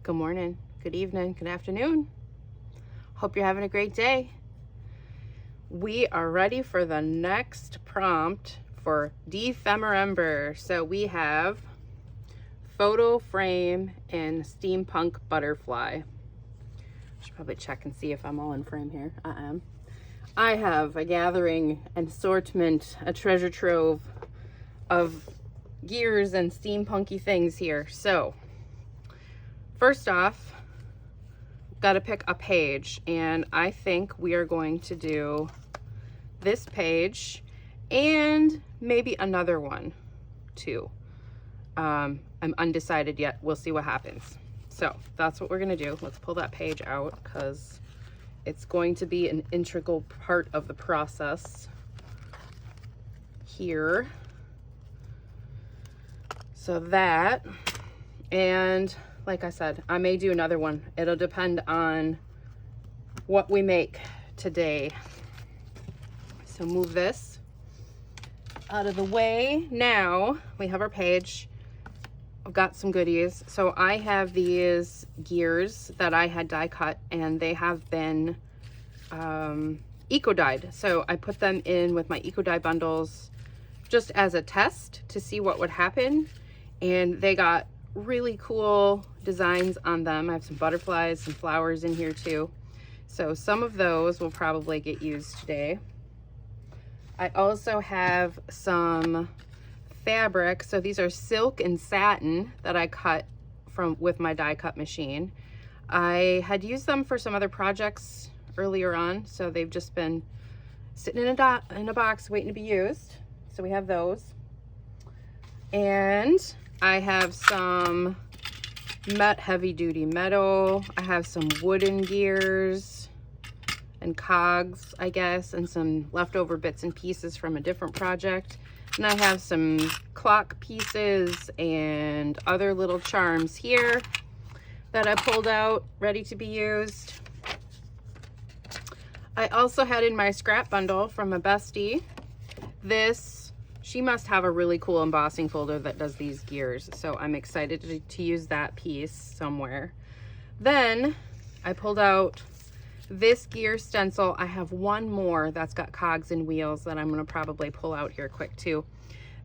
good morning, good evening, good afternoon. Hope you're having a great day. We are ready for the next prompt for Dephemerember. So we have photo frame and steampunk butterfly. Should probably check and see if I'm all in frame here. I am. I have a gathering, an assortment, a treasure trove of gears and steampunky things here. So first off, got to pick a page, and I think we are going to do this page and maybe another one too. I'm undecided yet. We'll see what happens. So that's what we're gonna do. Let's pull that page out because it's going to be an integral part of the process here. So that, and like I said, I may do another one. It'll depend on what we make today. So move this out of the way. Now we have our page. I've got some goodies. So I have these gears that I had die cut, and they have been eco dyed. So I put them in with my eco dye bundles just as a test to see what would happen. And they got really cool designs on them. I have some butterflies, some flowers in here too. So some of those will probably get used today. I also have some fabric. So these are silk and satin that I cut from with my die cut machine. I had used them for some other projects earlier on, so they've just been sitting in a box waiting to be used. So we have those. And I have some heavy duty metal. I have some wooden gears and cogs, I guess, and some leftover bits and pieces from a different project. And I have some clock pieces and other little charms here that I pulled out, ready to be used. I also had in my scrap bundle from a bestie this. She must have a really cool embossing folder that does these gears, so I'm excited to use that piece somewhere. Then I pulled out this gear stencil. I have one more that's got cogs and wheels that I'm going to probably pull out here quick too.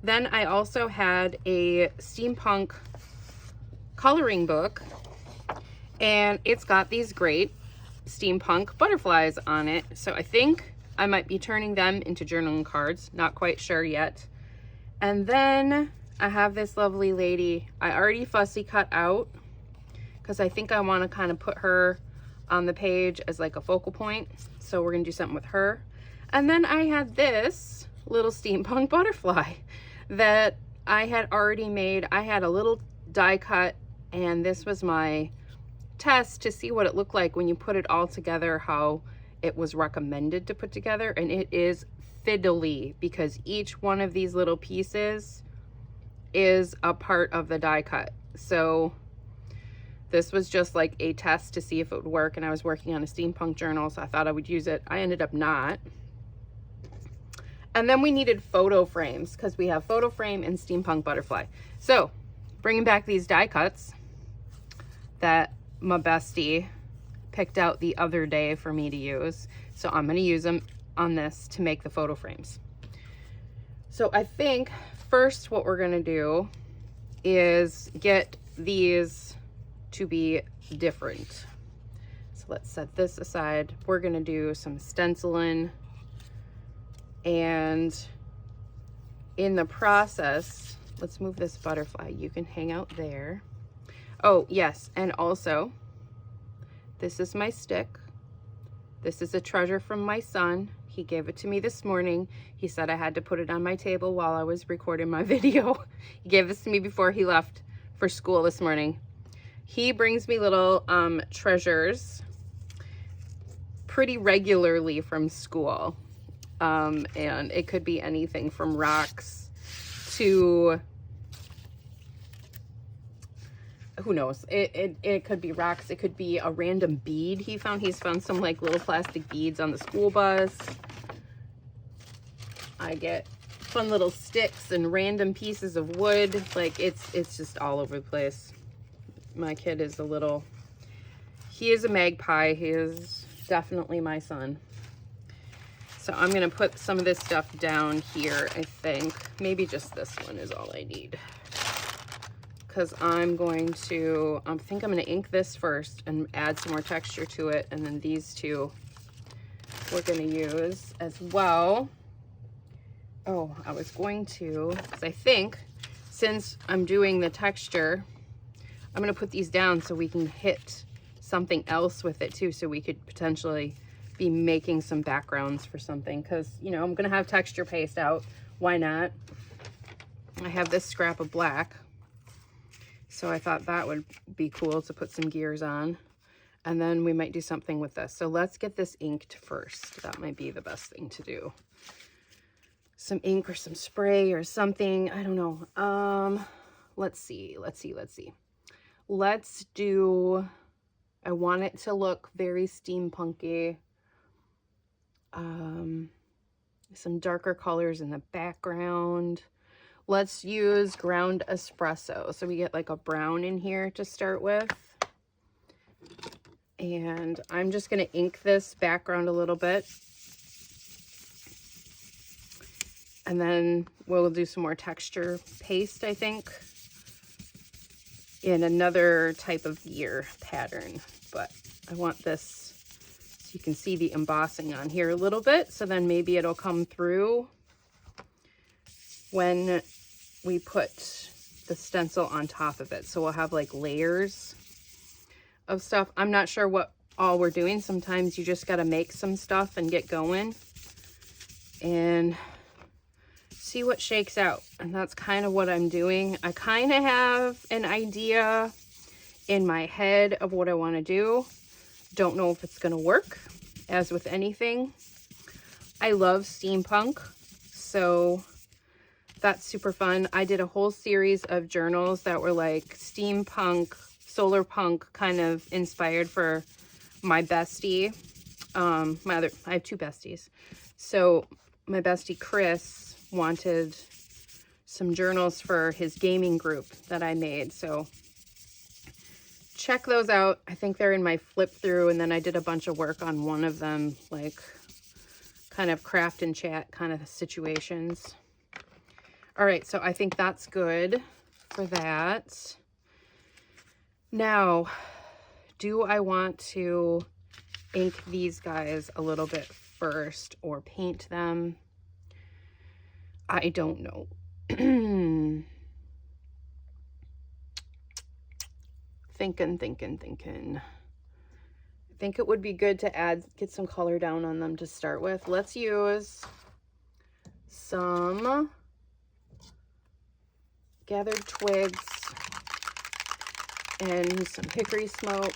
Then I also had a steampunk coloring book, and it's got these great steampunk butterflies on it. So I think I might be turning them into journaling cards. Not quite sure yet. And then I have this lovely lady I already fussy cut out because I think I want to kind of put her on the page as like a focal point. So we're gonna do something with her. And then I had this little steampunk butterfly that I had already made. I had a little die cut, and this was my test to see what it looked like when you put it all together, how it was recommended to put together. And it is fiddly because each one of these little pieces is a part of the die cut. So this was just like a test to see if it would work, and I was working on a steampunk journal, so I thought I would use it. I ended up not. And then we needed photo frames because we have photo frame and steampunk butterfly. So bringing back these die cuts that my bestie picked out the other day for me to use. So I'm going to use them on this to make the photo frames. So I think first what we're going to do is get these to be different. So let's set this aside. We're going to do some stenciling, and in the process, let's move this butterfly. You can hang out there. Oh yes, and also this is my stick. This is a treasure from my son. He gave it to me this morning. He said I had to put it on my table while I was recording my video. He gave this to me before he left for school this morning. He brings me little treasures pretty regularly from school. And it could be anything from rocks to, who knows, it could be rocks, it could be a random bead he's found some like little plastic beads on the school bus. I get fun little sticks and random pieces of wood. Like it's just all over the place. my kid is he is a magpie. He is definitely my son. So I'm gonna put some of this stuff down here, I think. Maybe just this one is all I need. Because I think I'm gonna ink this first and add some more texture to it, and then these two we're gonna use as well. Oh, I was going to, because I think since I'm doing the texture, I'm gonna put these down so we can hit something else with it too, so we could potentially be making some backgrounds for something, because, you know, I'm gonna have texture paste out. Why not? I have this scrap of black, so I thought that would be cool to put some gears on, and then we might do something with this. So let's get this inked first. That might be the best thing to do. Some ink or some spray or something, I don't know. Let's see. Let's do, I want it to look very steampunky. Some darker colors in the background. Let's use ground espresso. So we get like a brown in here to start with. And I'm just gonna ink this background a little bit. And then we'll do some more texture paste, I think, in another type of gear pattern. But I want this so you can see the embossing on here a little bit. So then maybe it'll come through when we put the stencil on top of it. So we'll have like layers of stuff. I'm not sure what all we're doing. Sometimes you just got to make some stuff and get going and see what shakes out. And that's kind of what I'm doing. I kind of have an idea in my head of what I want to do. Don't know if it's going to work, as with anything. I love steampunk, so that's super fun. I did a whole series of journals that were like steampunk, solar punk, kind of inspired for my bestie. I have two besties. So my bestie Chris wanted some journals for his gaming group that I made. So check those out. I think they're in my flip through, and then I did a bunch of work on one of them, like kind of craft and chat kind of situations. All right, so I think that's good for that. Now, do I want to ink these guys a little bit first or paint them? I don't know. Thinking. I think it would be good to get some color down on them to start with. Let's use some gathered twigs and some hickory smoke.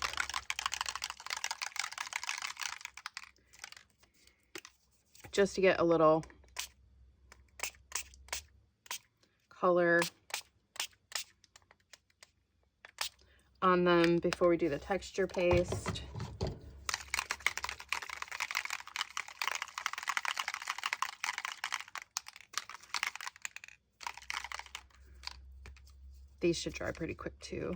Just to get a little color on them before we do the texture paste. These should dry pretty quick too.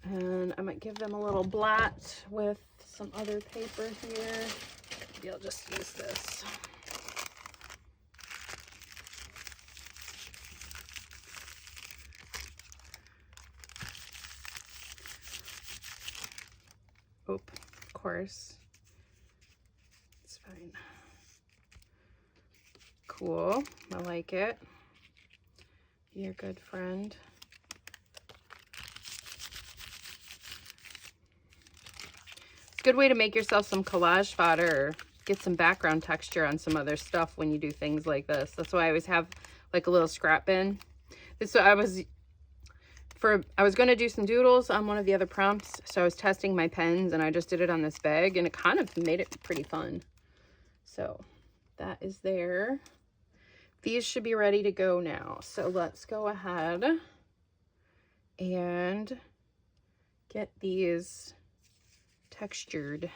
And I might give them a little blot with some other paper here. Maybe I'll just use this. Oh, of course. It's fine. Cool. I like it. You're a good friend. It's a good way to make yourself some collage fodder or get some background texture on some other stuff when you do things like this. That's why I always have like a little scrap bin. So I was going to do some doodles on one of the other prompts. So I was testing my pens and I just did it on this bag and it kind of made it pretty fun. So that is there. These should be ready to go now. So let's go ahead and get these textured.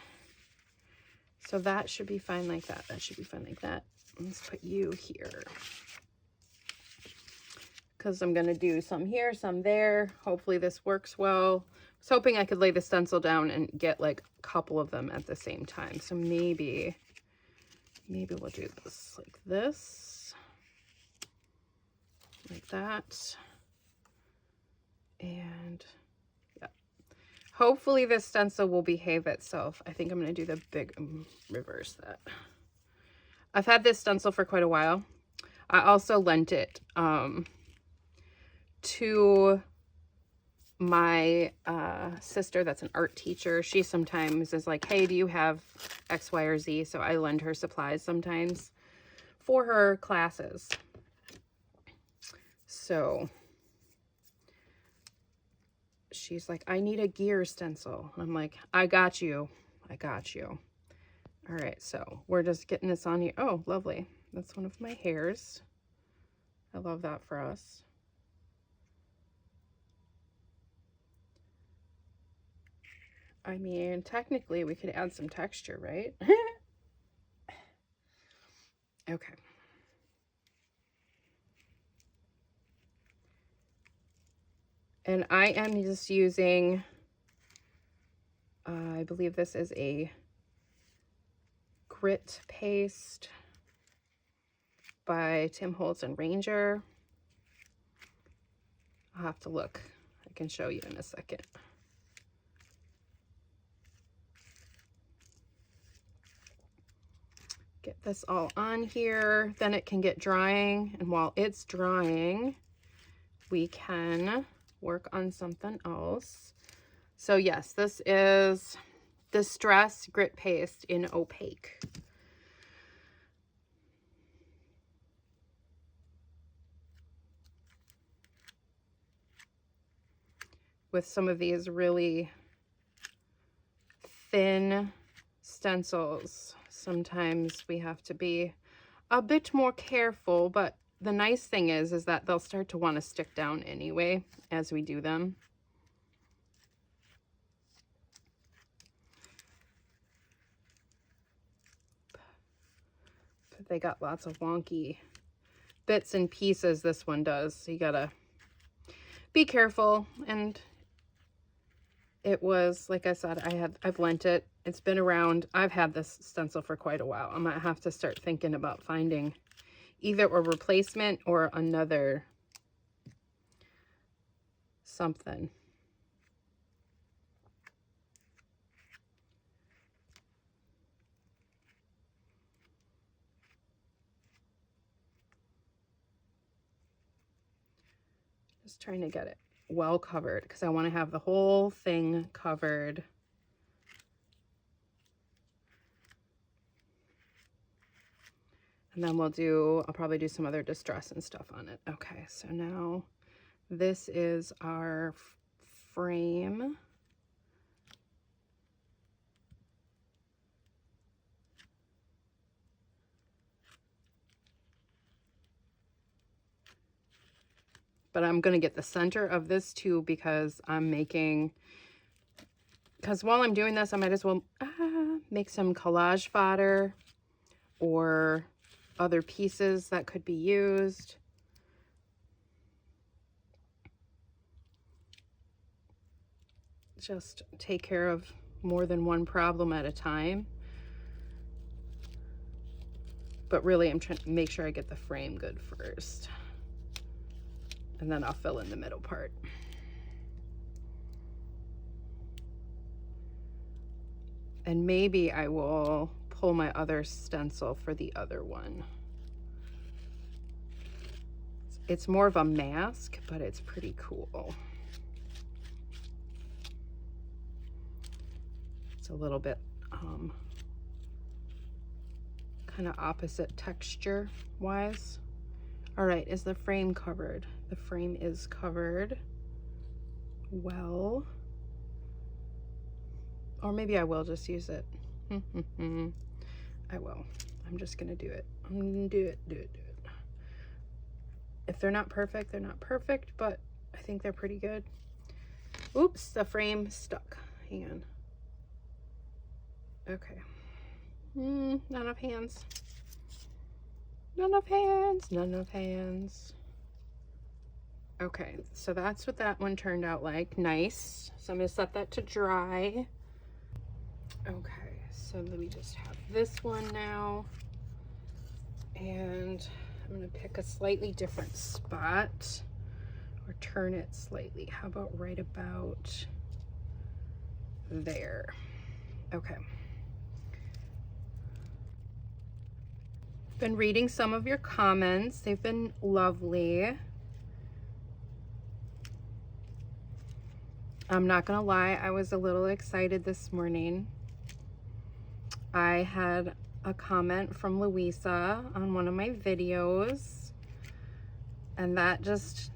So that should be fine like that. That should be fine like that. Let's put you here. because I'm going to do some here, some there. Hopefully this works well. I was hoping I could lay the stencil down and get like a couple of them at the same time. So maybe we'll do this like this, like that. And yeah, hopefully this stencil will behave itself. I think I'm going to do the big reverse that. I've had this stencil for quite a while. I also lent it to my sister that's an art teacher. She sometimes is like, hey, do you have X, Y, or Z? So I lend her supplies sometimes for her classes. So she's like, I need a gear stencil. I'm like, I got you. I got you. All right, so we're just getting this on here. Oh, lovely. That's one of my hairs. I love that for us. I mean, technically we could add some texture, right? Okay. And I am just using, I believe this is a grit paste by Tim Holtz and Ranger. I'll have to look. I can show you in a second. Get this all on here, then it can get drying. And while it's drying, we can work on something else. So yes, this is Distress Grit Paste in Opaque. With some of these really thin stencils, sometimes we have to be a bit more careful, but the nice thing is that they'll start to want to stick down anyway as we do them. But they got lots of wonky bits and pieces, this one does, so you gotta be careful. And it was, like I said, I've lent it. It's been around. I've had this stencil for quite a while. I might have to start thinking about finding either a replacement or another something. Just trying to get it well covered because I want to have the whole thing covered. And then I'll probably do some other distress and stuff on it. Okay, so now this is our frame. But I'm going to get the center of this too because while I'm doing this, I might as well make some collage fodder or other pieces that could be used. Just take care of more than one problem at a time. But really, I'm trying to make sure I get the frame good first. And then I'll fill in the middle part. And maybe I will pull my other stencil for the other one. It's more of a mask, but it's pretty cool. It's a little bit kind of opposite texture wise. All right, is the frame covered? The frame is covered well. Or maybe I will just use it. I will. I'm just gonna do it. I'm gonna do it. If they're not perfect, they're not perfect, but I think they're pretty good. Oops, the frame stuck. Hang on. Okay. Not enough hands. Not enough hands. Not enough hands. Okay, so that's what that one turned out like. Nice. So I'm gonna set that to dry. Okay, so let me just have this one now. And I'm gonna pick a slightly different spot or turn it slightly. How about right about there? Okay. Been reading some of your comments. They've been lovely. I'm not gonna lie, I was a little excited this morning. I had a comment from Louisa on one of my videos, and that just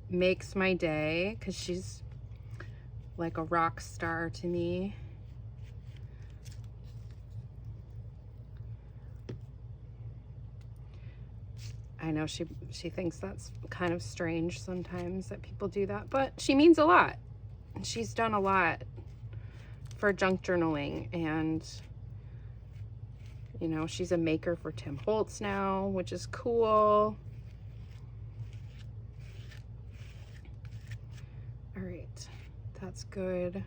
makes my day because she's like a rock star to me. I know she thinks that's kind of strange sometimes that people do that, but she means a lot. She's done a lot for junk journaling, and you know, she's a maker for Tim Holtz now, which is cool. All right, that's good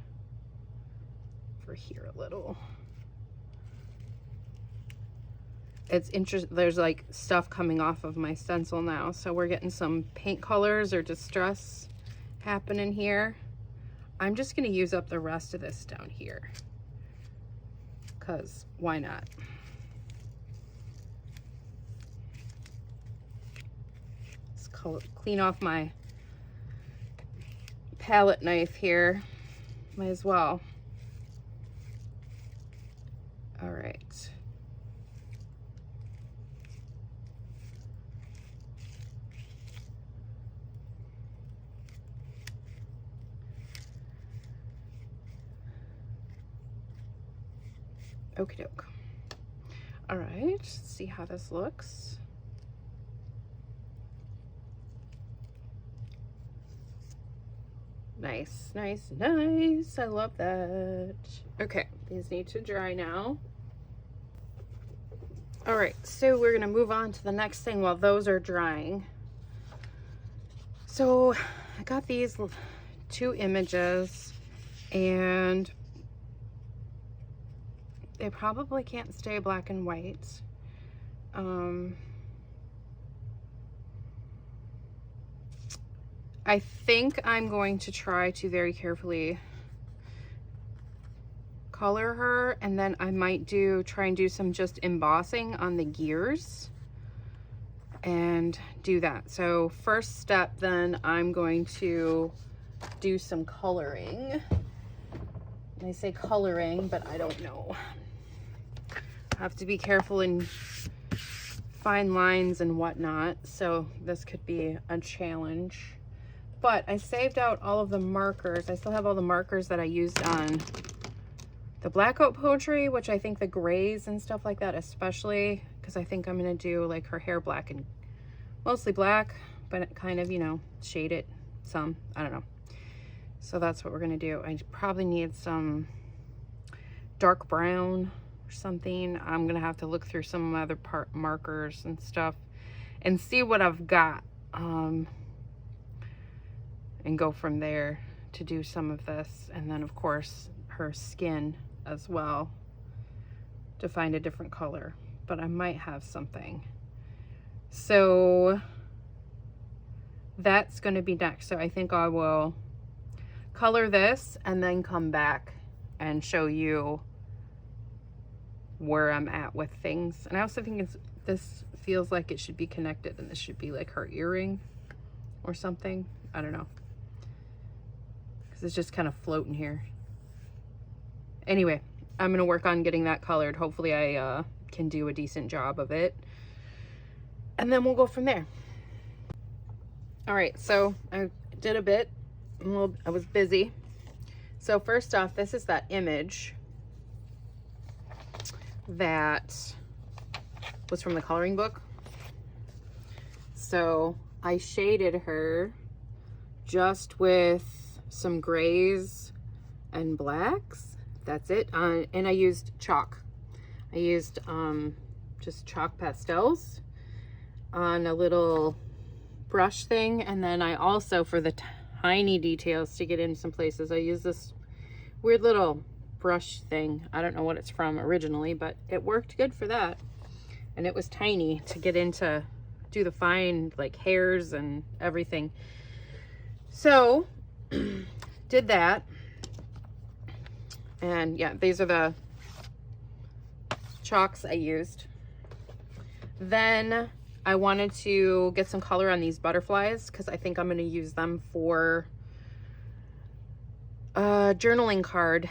for here a little. It's interesting, there's like stuff coming off of my stencil now, so we're getting some paint colors or distress happening here. I'm just gonna use up the rest of this down here, because why not? Let's clean off my palette knife here. Might as well. All right. Okie doke. All right, let's see how this looks. Nice, nice, nice. I love that. Okay, these need to dry now. All right, so we're gonna move on to the next thing while those are drying. So I got these 2 images, and they probably can't stay black and white. I think I'm going to try to very carefully color her, and then I might try and do some just embossing on the gears and do that. So first step, then I'm going to do some coloring. I say coloring, but I don't know. I have to be careful and fine lines and whatnot, so this could be a challenge. But I saved out all of the markers. I still have all the markers that I used on the blackout poetry, which I think the grays and stuff like that, especially because I think I'm gonna do like her hair black and mostly black, but kind of, you know, shade it some, I don't know. So that's what we're gonna do. I probably need some dark brown or something. I'm gonna have to look through some other markers and stuff and see what I've got, and go from there to do some of this. And then of course her skin as well, to find a different color, but I might have something. So that's going to be next. So I think I will color this and then come back and show you where I'm at with things. And I also think this feels like it should be connected, and this should be like her earring or something. I don't know, because it's just kind of floating here. Anyway, I'm gonna work on getting that colored. Hopefully I can do a decent job of it, and then we'll go from there. All right, so I did a bit. I was busy. So first off, this is that image that was from the coloring book. So I shaded her just with some grays and blacks. That's it. And I used chalk. I used just chalk pastels on a little brush thing. And then I also, for the tiny details to get in some places, I use this weird little brush thing. I don't know what it's from originally, but it worked good for that. And it was tiny to get into, do the fine like hairs and everything. So did that. And yeah, these are the chalks I used. Then I wanted to get some color on these butterflies because I think I'm going to use them for a journaling card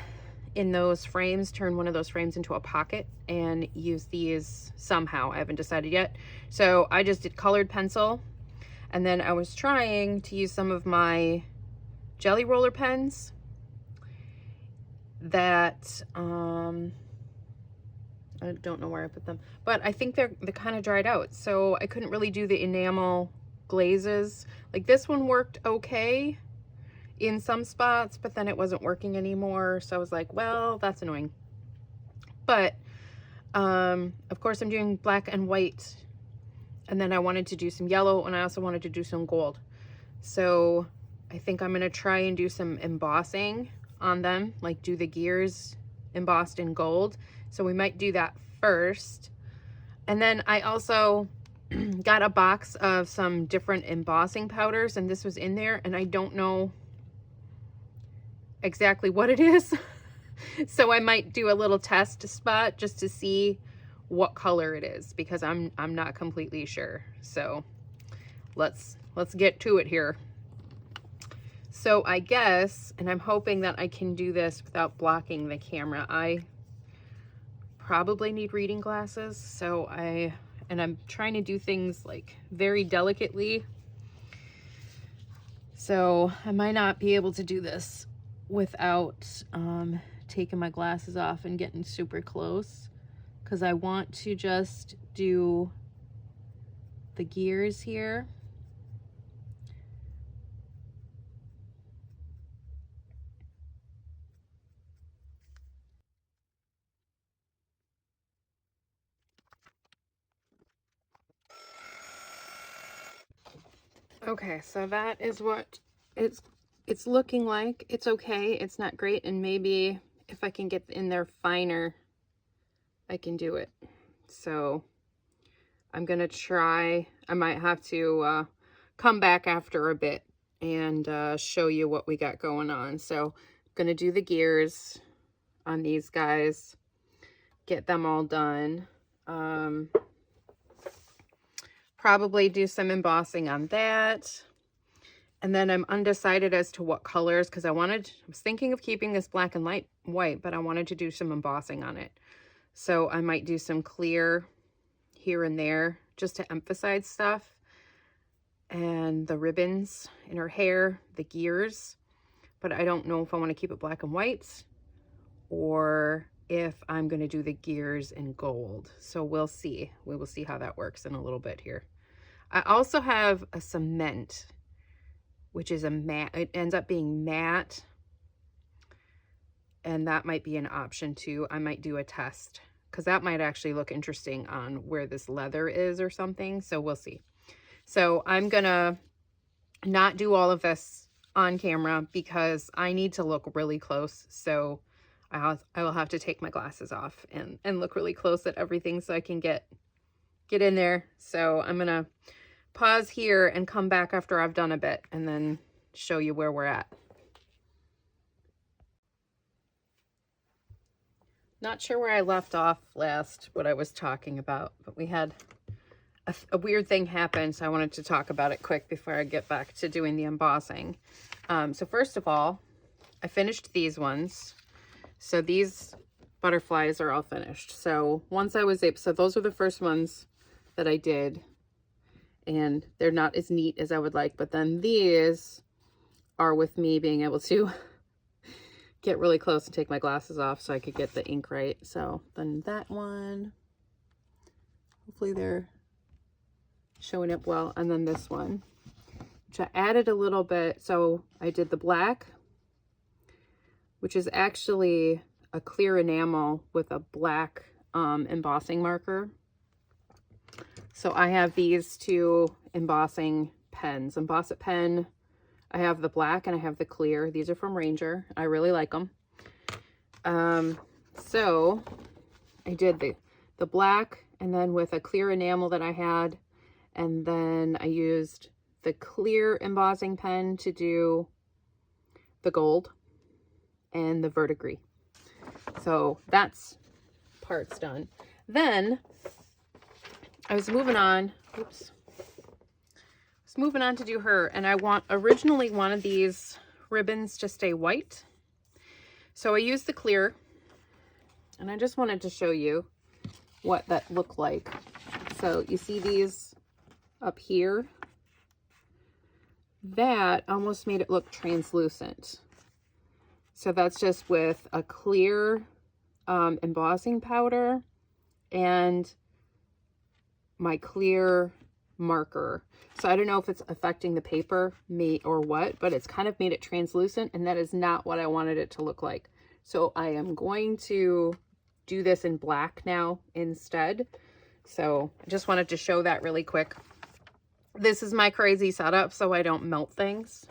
in those frames, turn one of those frames into a pocket and use these somehow. I haven't decided yet. So I just did colored pencil, and then I was trying to use some of my jelly roller pens that I don't know where I put them, but I think they're kind of dried out, so I couldn't really do the enamel glazes. Like this one worked okay in some spots, but then it wasn't working anymore, so I was like, well, that's annoying. But of course I'm doing black and white, and then I wanted to do some yellow, and I also wanted to do some gold. So I think I'm gonna try and do some embossing on them, like do the gears embossed in gold. So we might do that first. And then I also got a box of some different embossing powders, and this was in there, and I don't know exactly what it is. So I might do a little test spot just to see what color it is, because I'm not completely sure. So let's get to it here. So I guess, and I'm hoping that I can do this without blocking the camera. I probably need reading glasses, so I'm trying to do things like very delicately. So I might not be able to do this without taking my glasses off and getting super close, because I want to just do the gears here. Okay, so that is what it's looking like. It's okay. It's not great, and maybe if I can get in there finer, I can do it. So I'm gonna try. I might have to come back after a bit and show you what we got going on. So I'm gonna do the gears on these guys, get them all done. Probably do some embossing on that. And then I'm undecided as to what colors, because I was thinking of keeping this black and white, but I wanted to do some embossing on it. So I might do some clear here and there just to emphasize stuff. And the ribbons in her hair, the gears. But I don't know if I want to keep it black and white or if I'm going to do the gears in gold. So we'll see. We will see how that works in a little bit here. I also have a cement, which is a matte. It ends up being matte, and that might be an option too. I might do a test, because that might actually look interesting on where this leather is or something. So we'll see. So I'm gonna not do all of this on camera because I need to look really close. So I will have to take my glasses off and look really close at everything so I can get in there. So I'm gonna pause here and come back after I've done a bit and then show you where we're at. Not sure where I left off last, what I was talking about, but we had a weird thing happen, so I wanted to talk about it quick before I get back to doing the embossing. So first of all, I finished these ones. So these butterflies are all finished. So once I was able, so those were the first ones that I did, and they're not as neat as I would like, but then these are with me being able to get really close and take my glasses off so I could get the ink right. So then that one, hopefully they're showing up well. And then this one, which I added a little bit. So I did the black, which is actually a clear enamel with a black embossing marker. So I have these two embossing pens. Emboss It pen. I have the black and I have the clear. These are from Ranger. I really like them. So I did the black, and then with a clear enamel that I had, and then I used the clear embossing pen to do the gold and the verdigris. So that's part's done. Then I was moving on. Oops. Moving on to do her, and I originally wanted these ribbons to stay white, so I used the clear, and I just wanted to show you what that looked like. So you see these up here, that almost made it look translucent. So that's just with a clear embossing powder and my clear marker. So I don't know if it's affecting the paper or what, but it's kind of made it translucent, and that is not what I wanted it to look like. So I am going to do this in black now instead. So I just wanted to show that really quick. This is my crazy setup so I don't melt things.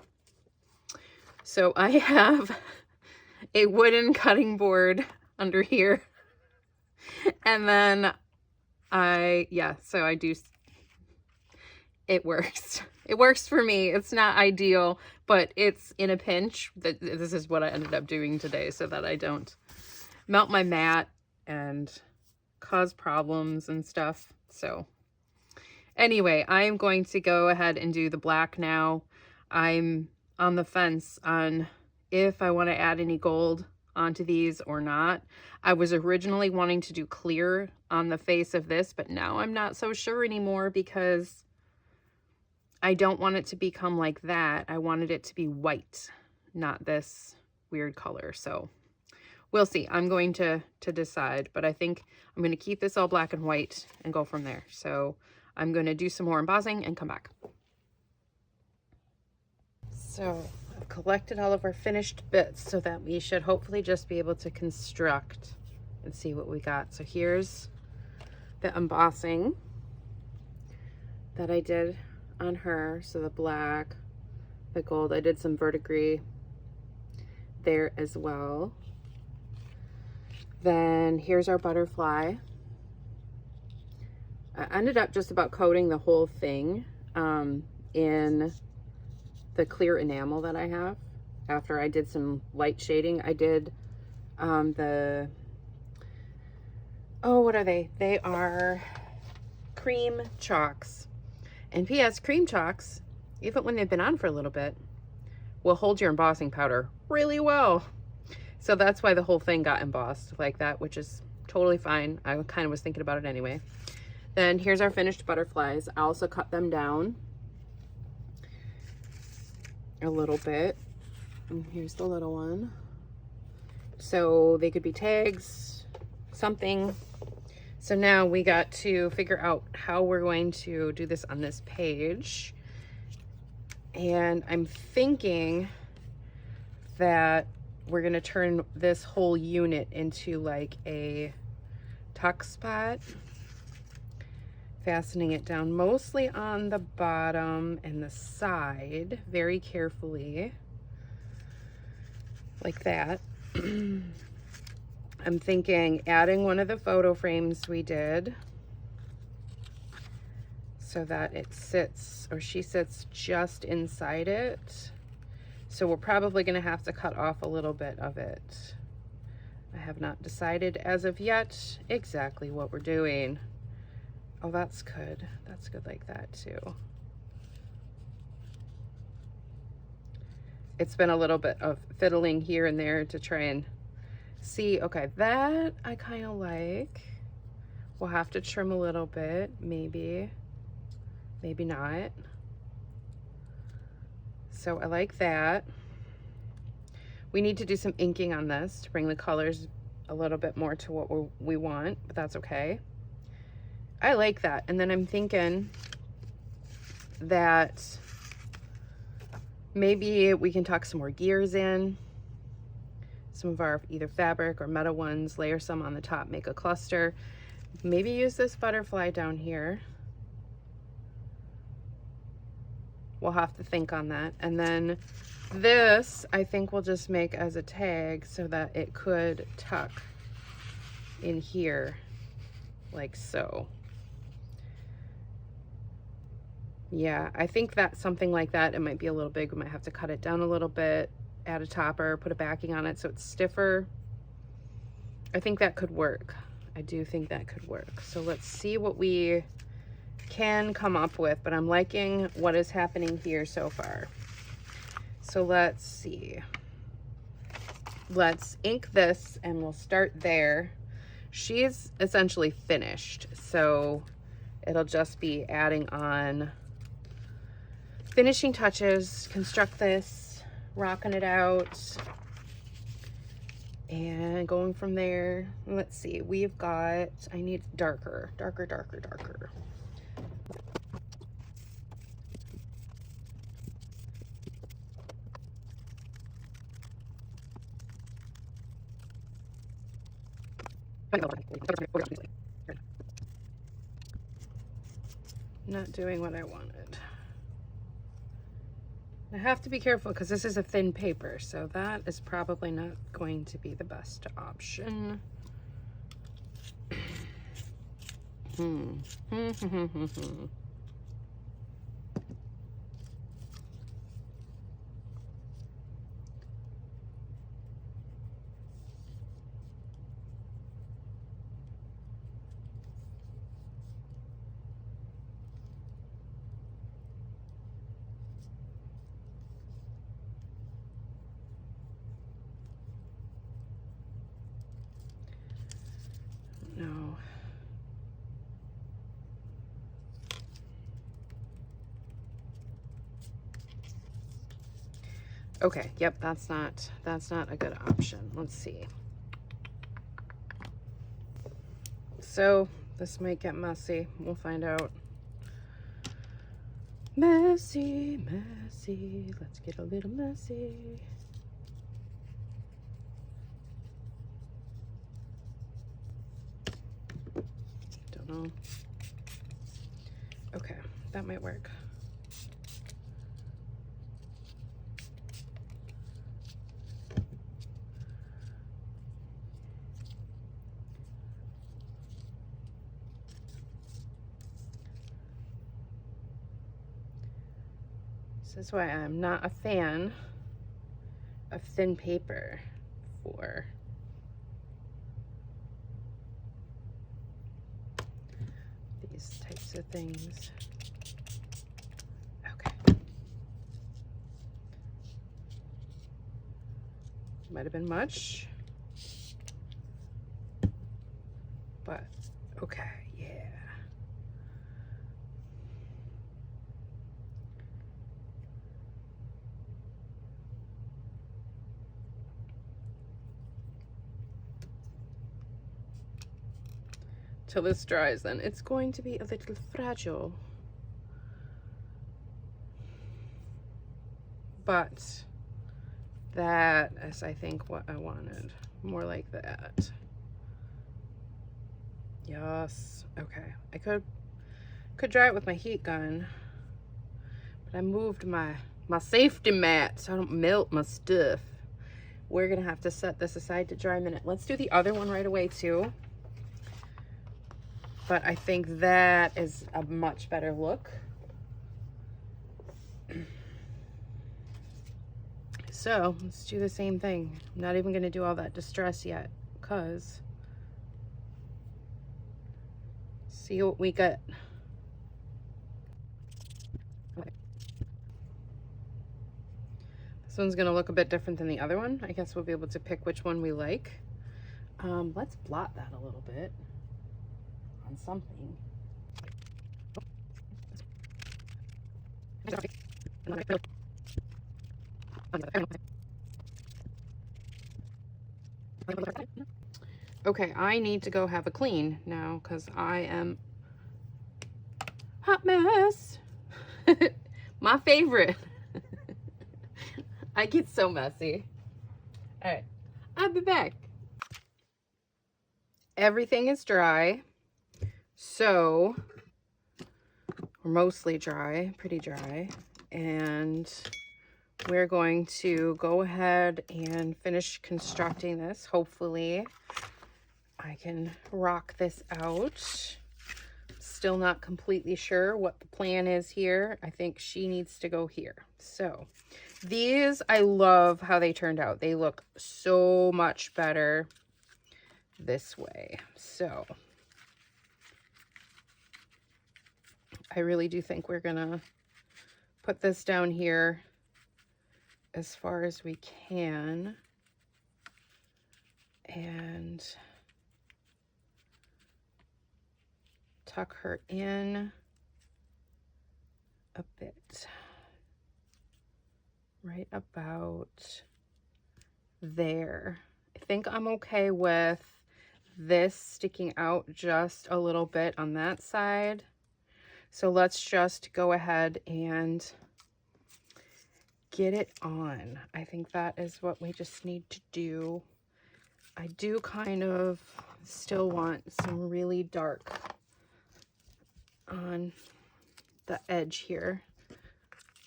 So I have a wooden cutting board under here, and then so I do. It works. It works for me. It's not ideal, but it's in a pinch. This is what I ended up doing today so that I don't melt my mat and cause problems and stuff. So anyway, I'm going to go ahead and do the black now. I'm on the fence on if I want to add any gold onto these or not. I was originally wanting to do clear on the face of this, but now I'm not so sure anymore because I don't want it to become like that. I wanted it to be white, not this weird color. So we'll see. I'm going to decide, but I think I'm going to keep this all black and white and go from there. So I'm going to do some more embossing and come back. So I've collected all of our finished bits so that we should hopefully just be able to construct and see what we got. So here's the embossing that I did on her. So the black, the gold, I did some verdigris there as well. Then here's our butterfly. I ended up just about coating the whole thing in the clear enamel that I have. After I did some light shading, I did what are they? They are cream chalks. And P.S. cream chalks, even when they've been on for a little bit, will hold your embossing powder really well. So that's why the whole thing got embossed like that, which is totally fine. I kind of was thinking about it anyway. Then here's our finished butterflies. I also cut them down a little bit. And here's the little one. So they could be tags, something. So now we got to figure out how we're going to do this on this page. And I'm thinking that we're gonna turn this whole unit into like a tuck spot, fastening it down mostly on the bottom and the side very carefully, like that. I'm thinking adding one of the photo frames we did so that it sits, or she sits just inside it. So we're probably going to have to cut off a little bit of it. I have not decided as of yet exactly what we're doing. Oh, that's good. That's good like that too. It's been a little bit of fiddling here and there to try and see. Okay, that I kind of like. We'll have to trim a little bit, maybe not. So I like that. We need to do some inking on this to bring the colors a little bit more to what we want, but that's okay. I like that. And then I'm thinking that maybe we can tuck some more gears in, some of our either fabric or metal ones, layer some on the top, make a cluster. Maybe use this butterfly down here. we'll have to think on that. And then this, I think we'll just make as a tag so that it could tuck in here like so. Yeah, I think that something like that, it might be a little big. We might have to cut it down a little bit, add a topper, put a backing on it so it's stiffer. I think that could work. I do think that could work. So let's see what we can come up with, but I'm liking what is happening here so far. So let's see. Let's ink this and we'll start there. She's essentially finished, so it'll just be adding on finishing touches, construct this, rocking it out, and going from there. Let's see, we've got, I need darker. Not doing what I wanted. I have to be careful because this is a thin paper, so that is probably not going to be the best option. No. Okay, yep, that's not a good option. Let's see. So this might get messy. We'll find out. Messy, messy. Let's get a little messy. Don't know. Okay, that might work. This is why I'm not a fan of thin paper for these types of things. Okay. Might have been much, but okay, yeah. Till this dries, then it's going to be a little fragile, but that is, I think, what I wanted. More like that. Yes. Okay, I could dry it with my heat gun, but I moved my safety mat so I don't melt my stuff. We're gonna have to set this aside to dry a minute. Let's do the other one right away too. But I think that is a much better look. So let's do the same thing. I'm not even gonna do all that distress yet, because see what we got. Okay. This one's gonna look a bit different than the other one. I guess we'll be able to pick which one we like. Let's blot that a little bit on something. Okay, I need to go have a clean now because I am hot mess. My favorite. I get so messy. All right, I'll be back. Everything is dry. So, or mostly dry, pretty dry. and we're going to go ahead and finish constructing this. Hopefully I can rock this out. Still not completely sure what the plan is here. I think she needs to go here. So these, I love how they turned out. They look so much better this way. So I really do think we're gonna put this down here as far as we can and tuck her in a bit, right about there. I think I'm okay with this sticking out just a little bit on that side. So let's just go ahead and get it on. I think that is what we just need to do. I do kind of still want some really dark on the edge here.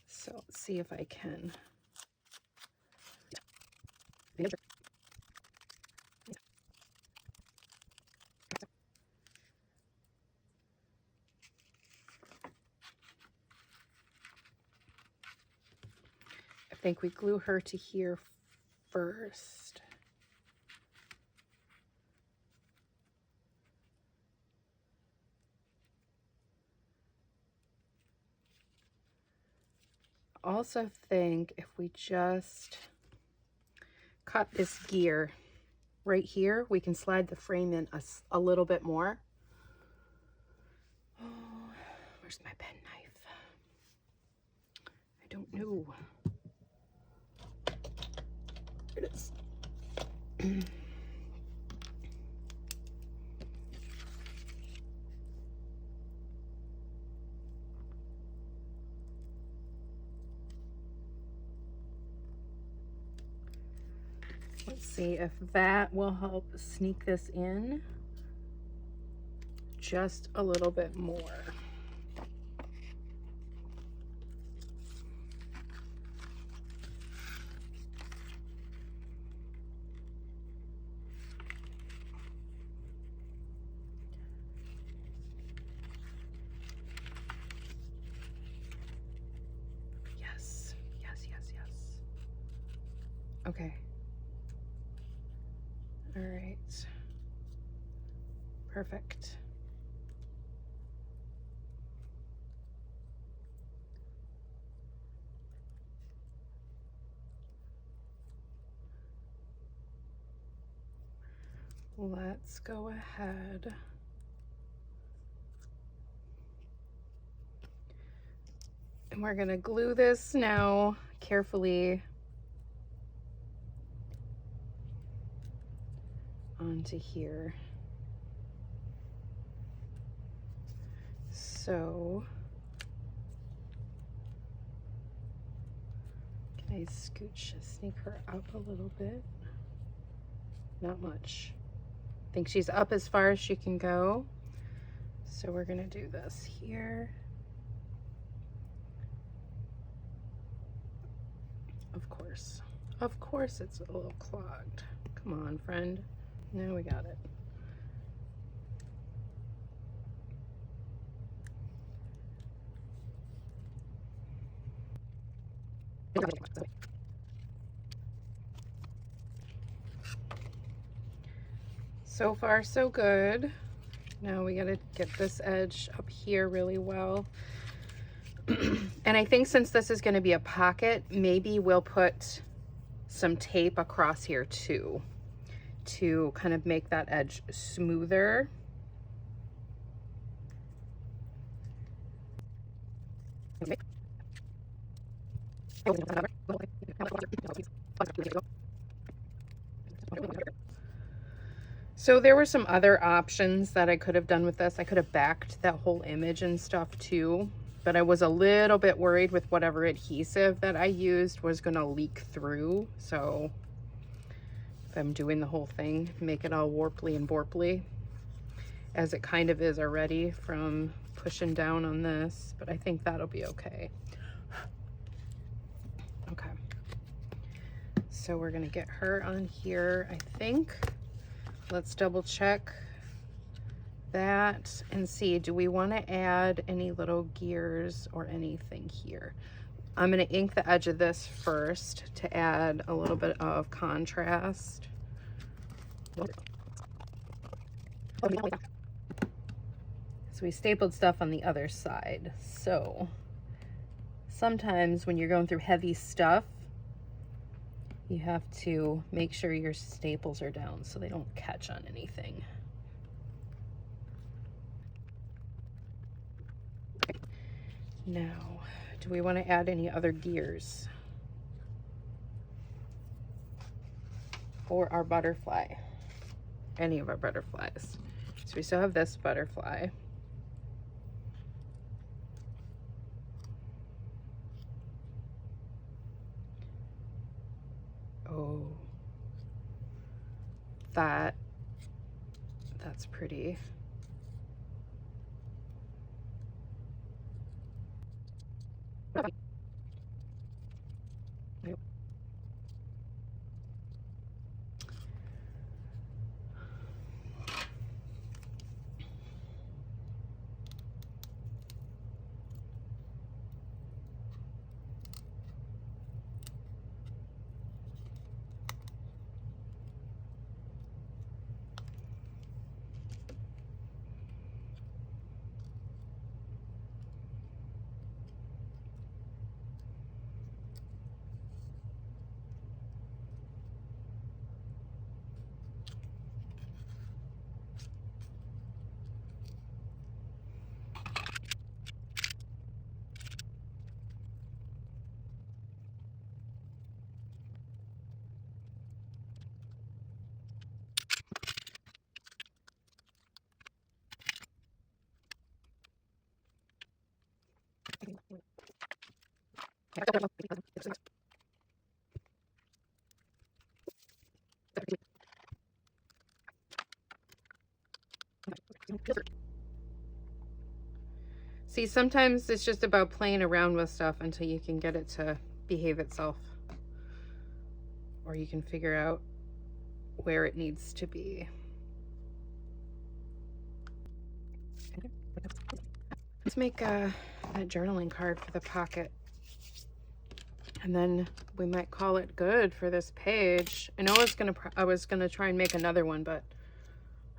So let's see if I can. I think we glue her to here first. Also think if we just cut this gear right here, we can slide the frame in a little bit more. Oh, where's my penknife? I don't know. Here it is. Let's see if that will help sneak this in just a little bit more. Yes, yes, yes, yes. Okay. All right. Perfect. Let's go ahead. And we're going to glue this now carefully onto here. So can I sneak her up a little bit? Not much. I think she's up as far as she can go. So we're gonna do this here. Of course it's a little clogged. Come on, friend. Now we got it. So far, so good. Now we gotta get this edge up here really well. And I think since this is gonna be a pocket, maybe we'll put some tape across here too, to kind of make that edge smoother. So there were some other options that I could have done with this. I could have backed that whole image and stuff too, but I was a little bit worried with whatever adhesive that I used was gonna leak through. So if I'm doing the whole thing, make it all warply and borply, as it kind of is already from pushing down on this, but I think that'll be okay. so we're gonna get her on here, I think. Let's double check that and see, do we want to add any little gears or anything here? I'm going to ink the edge of this first to add a little bit of contrast. So we stapled stuff on the other side. So sometimes when you're going through heavy stuff, you have to make sure your staples are down so they don't catch on anything. Now, do we want to add any other gears for our butterfly? Any of our butterflies. So we still have this butterfly. Oh, that's pretty. See, sometimes it's just about playing around with stuff until you can get it to behave itself. Or you can figure out where it needs to be. Let's make a journaling card for the pocket. And then we might call it good for this page. I know I was gonna try and make another one, but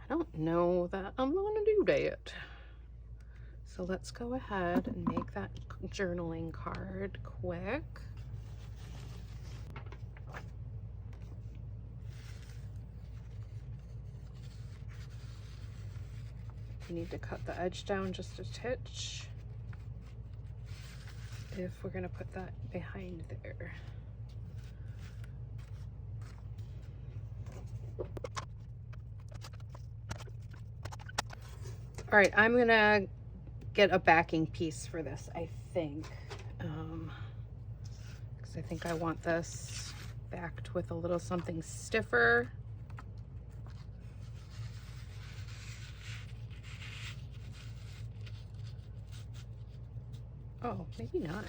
I don't know that I'm gonna do that. So let's go ahead and make that journaling card quick. We need to cut the edge down just a titch if we're gonna put that behind there. All right, I'm gonna get a backing piece for this, I think. Because I think I want this backed with a little something stiffer. Oh, maybe not.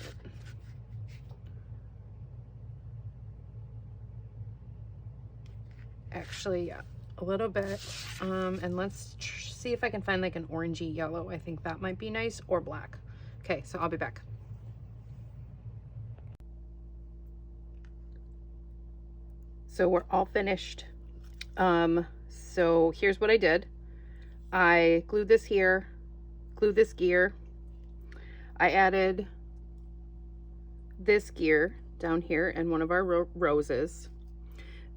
Actually, yeah, a little bit. And let's see if I can find like an orangey yellow. I think that might be nice, or black. Okay, so I'll be back. So we're all finished. So here's what I did. I glued this here, glued this gear. I added this gear down here and one of our roses.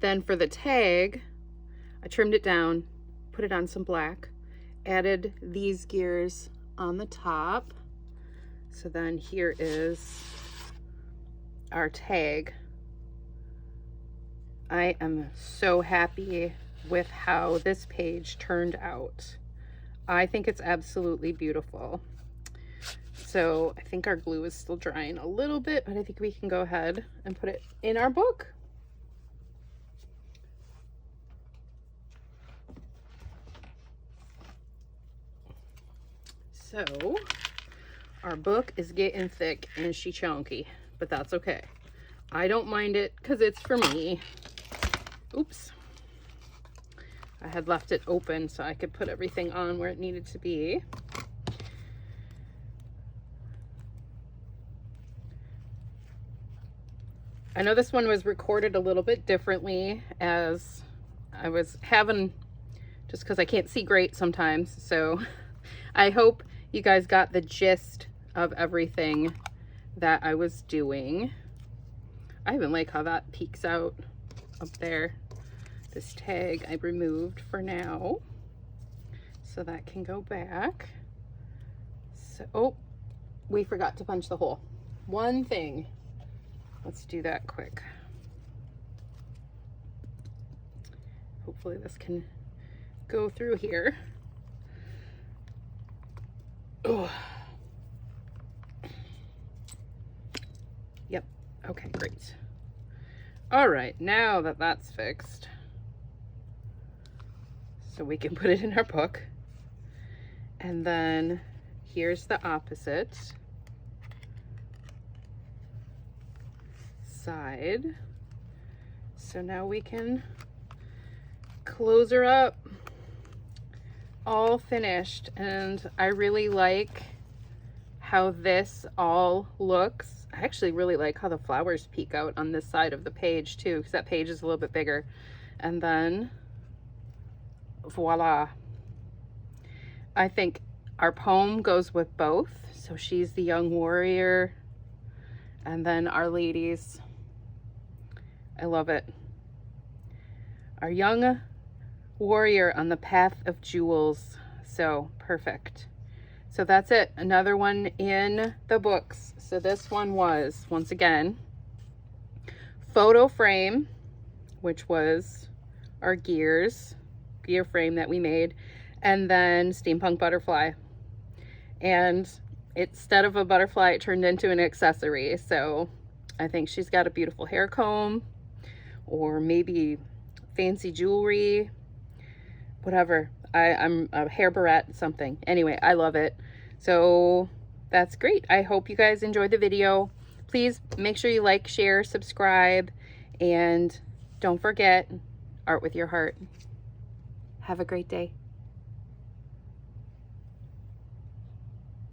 Then for the tag, I trimmed it down, put it on some black, added these gears on the top. So then here is our tag. I am so happy with how this page turned out. I think it's absolutely beautiful. So I think our glue is still drying a little bit, but I think we can go ahead and put it in our book. So our book is getting thick and she chunky, but that's okay. I don't mind it because it's for me. Oops. I had left it open so I could put everything on where it needed to be. I know this one was recorded a little bit differently as I was having, just because I can't see great sometimes. So I hope you guys got the gist of everything that I was doing. I even like how that peeks out up there. This tag I removed for now, so that can go back. So, oh, we forgot to punch the hole. One thing. Let's do that quick. Hopefully this can go through here. Oh. Yep. Okay, great. All right, now that that's fixed, so we can put it in our book. And then here's the opposite side. So now we can close her up. All finished, and I really like how this all looks. I actually really like how the flowers peek out on this side of the page too, because that page is a little bit bigger. And then voila. I think our poem goes with both. So she's the young warrior, and then our ladies. I love it. Our young warrior on the path of jewels. So perfect. So that's it. Another one in the books. So this one was, once again, photo frame, which was our gear frame that we made, and then steampunk butterfly. And instead of a butterfly, it turned into an accessory. So I think she's got a beautiful hair comb, or maybe fancy jewelry, whatever. I'm a hair barrette, something. Anyway, I love it. So that's great. I hope you guys enjoyed the video. Please make sure you like, share, subscribe, and don't forget, art with your heart. Have a great day.